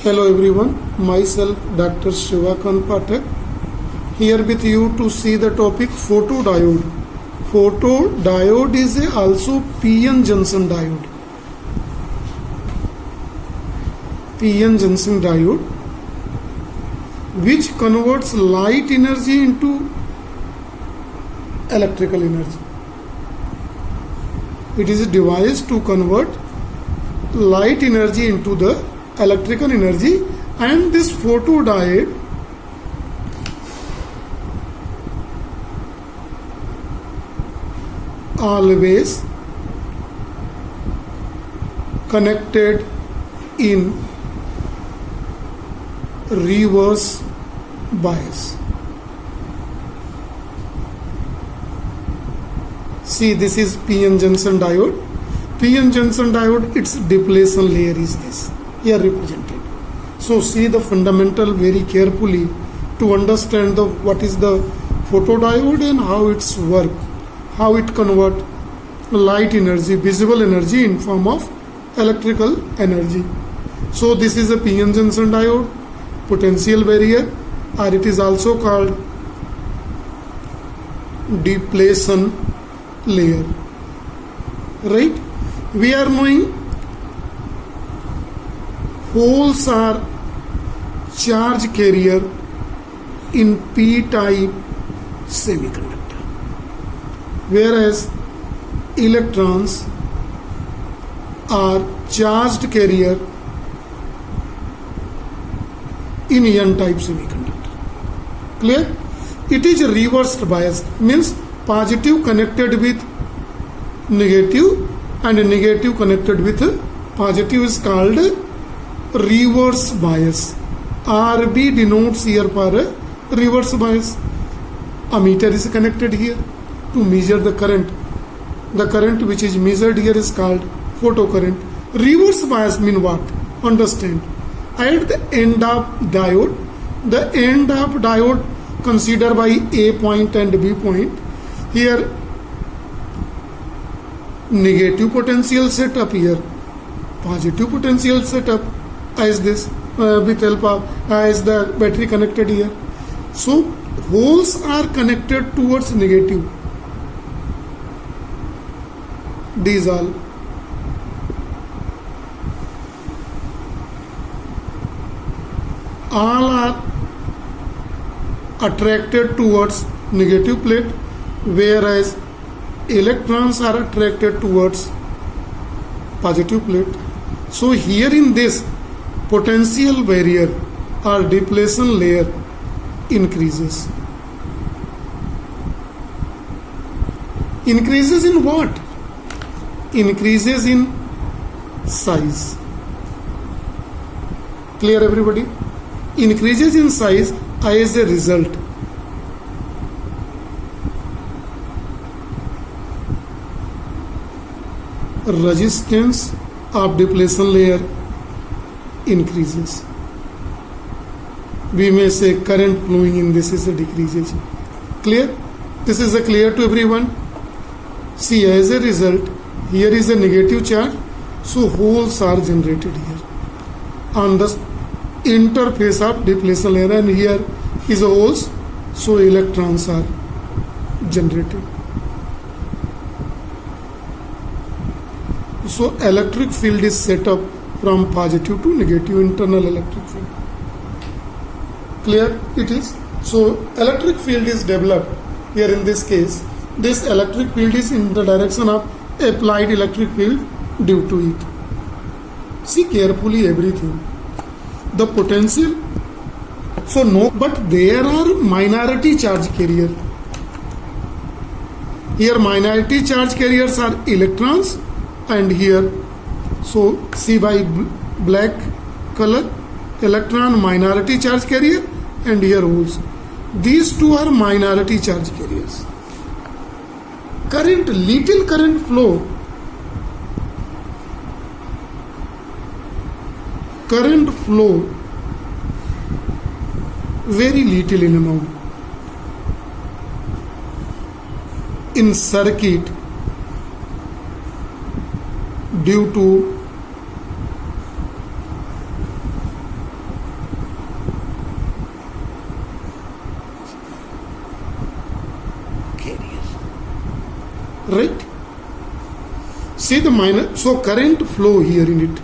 Hello everyone, myself Dr. Shivakant Pathak here with you to see the topic photodiode. Photodiode is also PN junction diode. PN junction diode which converts light energy into electrical energy. It is a device to convert light energy into the electrical energy, and this photodiode always connected in reverse bias. See, this is PN junction diode. PN junction diode, its depletion layer is this here represented. So see the fundamental very carefully to understand what is the photodiode and how its work, how it convert light energy, visible energy in form of electrical energy. So this is a PN junction diode, potential barrier, or it is also called depletion layer. Right? We are knowing holes are charge carrier in p-type semiconductor, whereas electrons are charged carrier in n-type semiconductor. Clear? It is reversed bias, means positive connected with negative and negative connected with positive is called reverse bias. RB denotes here for reverse bias. Ammeter is connected here to measure the current. The current which is measured here is called photocurrent. Reverse bias mean what? Understand. At the end of diode, the end of diode considered by A point and B point. Here negative potential set up, here positive potential set up as this with help of as the battery connected here. So holes are connected towards negative. These all are attracted towards negative plate, whereas electrons are attracted towards positive plate. So here in this potential barrier or depletion layer increases. Increases in what? Increases in size. Clear everybody? Increases in size as a result. Resistance of depletion layer increases. We may say current flowing in this is a decreases. Clear? This is a clear to everyone. See, as a result, here is a negative charge, so holes are generated here on the interface of depletion layer, and here is a holes, so electrons are generated. So electric field is set up from positive to negative, internal electric field. Clear it is? So electric field is developed here in this case. This electric field is in the direction of applied electric field due to it. See carefully everything. The potential. So no, but there are minority charge carrier. Here minority charge carriers are electrons, and here, so see by black color, electron minority charge carrier, and here holes. These two are minority charge carriers. Current, little current flow. Current flow very little in amount. In circuit due to right? See the minor, so current flow here in it,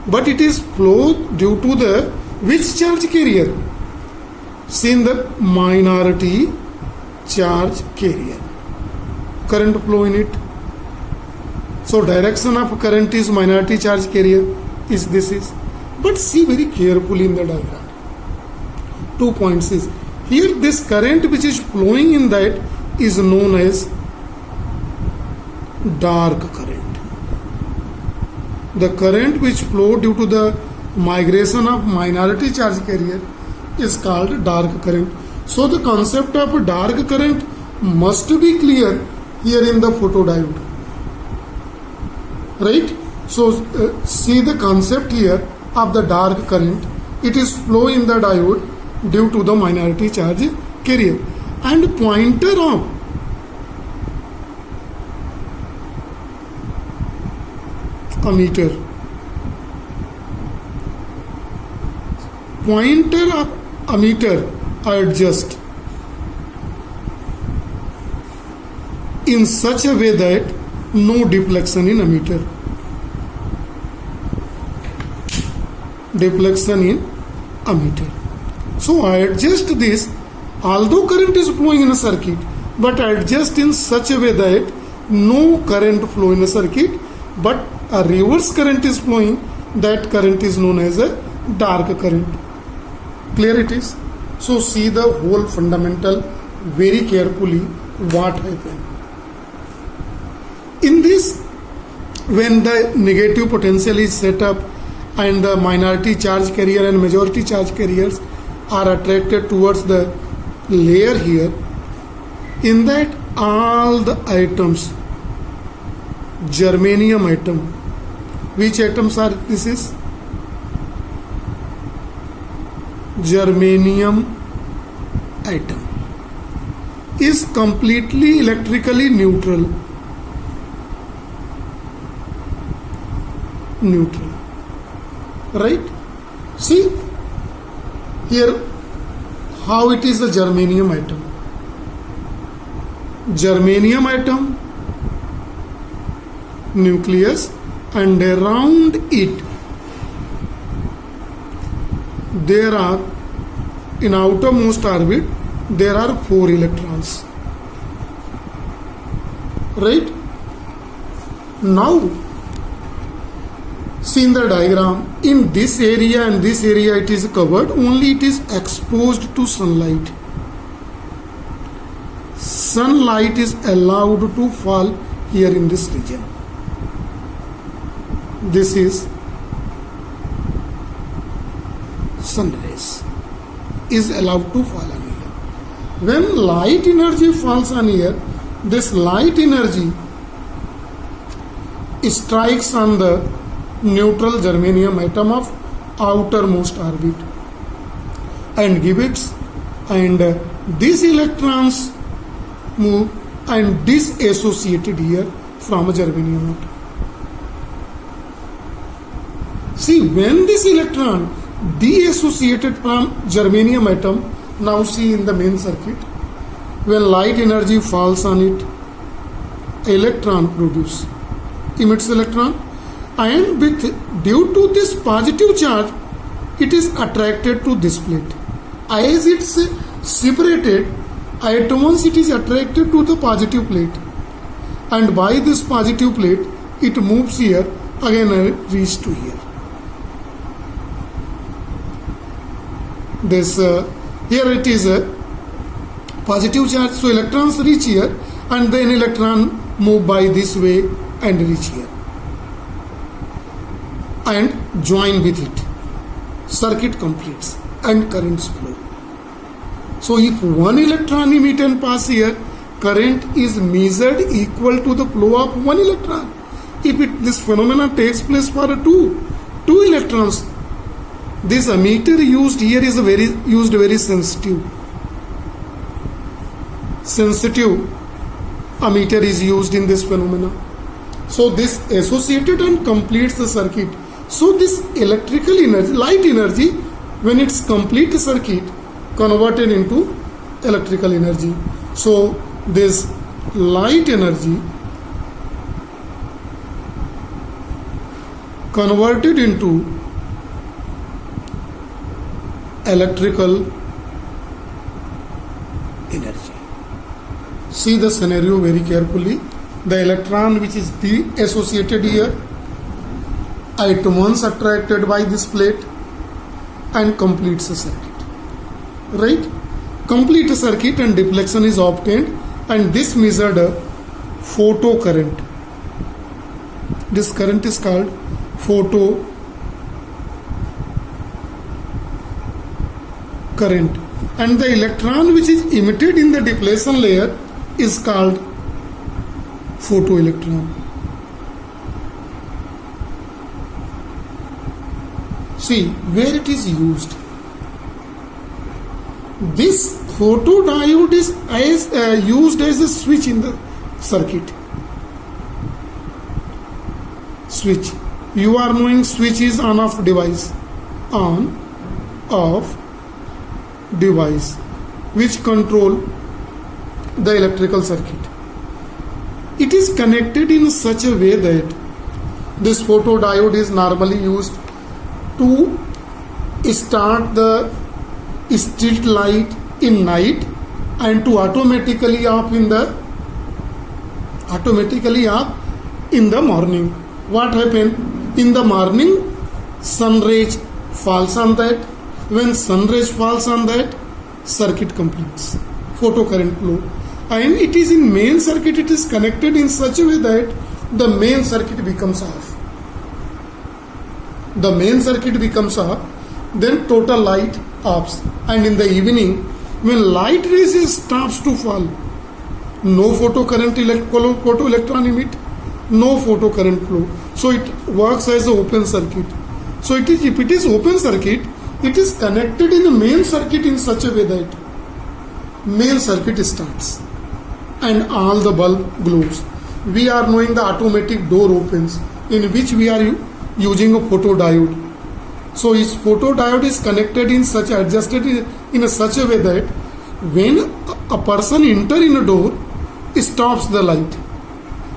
but it is flow due to the which charge carrier? See in the minority charge carrier, current flow in it. So direction of current is minority charge carrier, is this is. But see very carefully in the diagram. 2 points is here, this current which is flowing in that is known as dark current. The current which flow due to the migration of minority charge carrier is called dark current. So the concept of dark current must be clear here in the photodiode, right? So see the concept here of the dark current. It is flow in the diode due to the minority charge carrier. And pointer of ammeter, pointer of ammeter adjust in such a way that no deflection in ammeter. Deflection in ammeter. So I adjust this, although current is flowing in a circuit, but I adjust in such a way that no current flow in a circuit, but a reverse current is flowing. That current is known as a dark current. Clear it is? So see the whole fundamental very carefully what happened. In this, when the negative potential is set up and the minority charge carrier and majority charge carriers are attracted towards the layer here, in that all the atoms, germanium atom, which atoms are this is? Germanium atom is completely electrically neutral. Right? See here how it is the germanium atom. Germanium atom, nucleus, and around it there are, in outermost orbit, there are 4 electrons. Right? Now see in the diagram, in this area and this area it is covered, only it is exposed to sunlight. Sunlight is allowed to fall here in this region. This is sun rays is allowed to fall on here. When light energy falls on here, this light energy strikes on the neutral germanium atom of outermost orbit and give it, and these electrons move and disassociated here from a germanium atom. See, when this electron deassociated from germanium atom, now see in the main circuit, when light energy falls on it, electron emits electron, and due to this positive charge, it is attracted to this plate. As it's separated, at once it is attracted to the positive plate, and by this positive plate it moves here, again reach to here. This here it is a positive charge, so electrons reach here, and then electron move by this way and reach here and join with it. Circuit completes and currents flow. So if one electron emit and pass here, current is measured equal to the flow of one electron. If this phenomenon takes place for two electrons, this ammeter used here is very sensitive. Sensitive ammeter is used in this phenomena. So this associated and completes the circuit. So this electrical energy, light energy, when it's complete circuit, converted into electrical energy. So this light energy converted into electrical energy. See the scenario very carefully. The electron which is associated here at once attracted by this plate and completes the circuit. Right? Complete circuit and deflection is obtained, and this measured a photo current. This current is called photo current, and the electron which is emitted in the depletion layer is called photoelectron. See where it is used. This photodiode is used as a switch in the circuit. Switch. You are knowing switch is on-off device. On-off device which control the electrical circuit. It is connected in such a way that this photodiode is normally used to start the street light in night and to automatically off in the morning. What happened in the morning? Sun rays falls on that. When sun rays falls on that, circuit completes. Photocurrent flow, and it is in main circuit. It is connected in such a way that the main circuit becomes off. The main circuit becomes off, then total light off, and in the evening when light rays stops to fall, no photocurrent photoelectron emit, no photocurrent flow, so it works as an open circuit. So it is, if it is open circuit, it is connected in the main circuit in such a way that main circuit starts and all the bulb glows. We are knowing the automatic door opens, in which we are using a photodiode. So this photodiode is connected in such, adjusted in such a way that when a person enter in a door, it stops the light.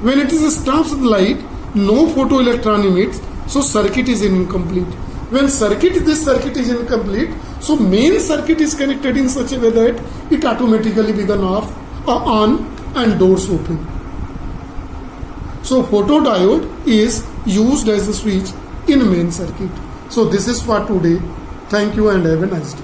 When it is stops the light, no photoelectron emits, so circuit is incomplete. When this circuit is incomplete, so main circuit is connected in such a way that it automatically become off or on and doors open. So photodiode is used as a switch in main circuit. So this is for today. Thank you and have a nice day.